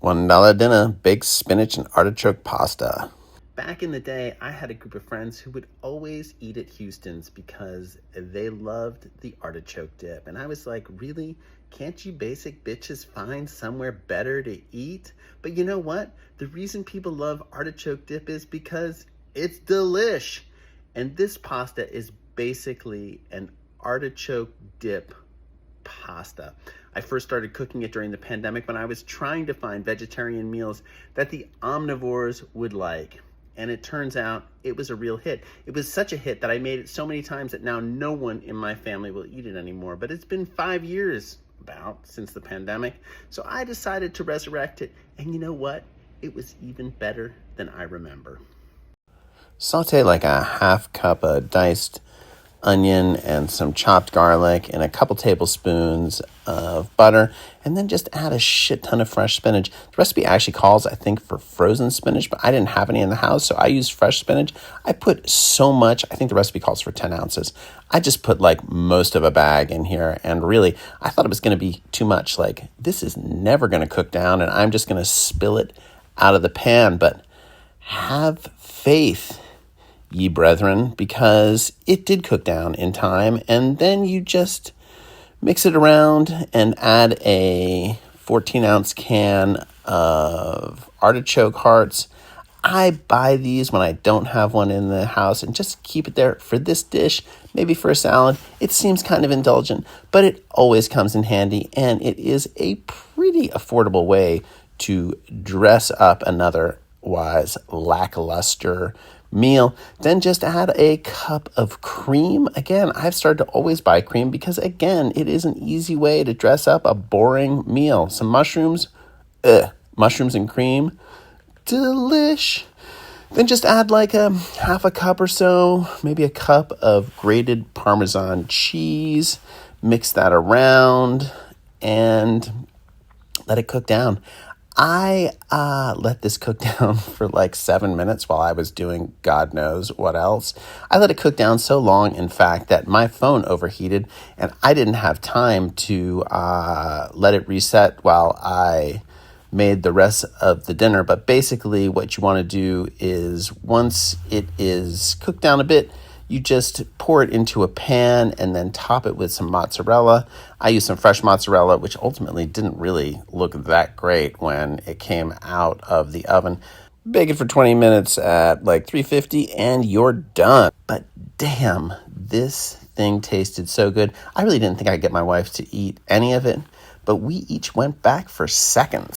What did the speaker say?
$1 dinner, baked spinach and artichoke pasta. Back in the day, I had a group of friends who would always eat at Houston's because they loved the artichoke dip. And I was like, really? Can't you basic bitches find somewhere better to eat? But you know what? The reason people love artichoke dip is because it's delish. And this pasta is basically an artichoke dip pasta. I first started cooking it during the pandemic when I was trying to find vegetarian meals that the omnivores would like. And it turns out it was a real hit. It was such a hit that I made it so many times that now no one in my family will eat it anymore. But it's been 5 years since the pandemic. So I decided to resurrect it. And you know what? It was even better than I remember. Saute like a half cup of diced onion and some chopped garlic and a couple tablespoons of butter, and then just add a shit ton of fresh spinach. The recipe actually calls, I think, for frozen spinach, but I didn't have any in the house, so I used fresh spinach. I put so much, I think the recipe calls for 10 ounces. I just put like most of a bag in here, and really, I thought it was going to be too much. Like, this is never going to cook down, and I'm just going to spill it out of the pan, but have faith, ye brethren, because it did cook down in time. And then you just mix it around and add a 14-ounce can of artichoke hearts. I buy these when I don't have one in the house and just keep it there for this dish, maybe for a salad. It seems kind of indulgent, but it always comes in handy, and it is a pretty affordable way to dress up another otherwise lackluster meal. Then just add a cup of cream. Again, I've started to always buy cream because, again, it is an easy way to dress up a boring meal. Some mushrooms, mushrooms and cream, delish. Then just add like a half a cup or so, maybe a cup of grated Parmesan cheese. Mix that around and let it cook down. I let this cook down for like 7 minutes while I was doing God knows what else. I let it cook down so long, in fact, that my phone overheated and I didn't have time to let it reset while I made the rest of the dinner. But basically what you want to do is once it is cooked down a bit, you just pour it into a pan and then top it with some mozzarella. I used some fresh mozzarella, which ultimately didn't really look that great when it came out of the oven. Bake it for 20 minutes at like 350 and you're done. But damn, this thing tasted so good. I really didn't think I'd get my wife to eat any of it, but we each went back for seconds.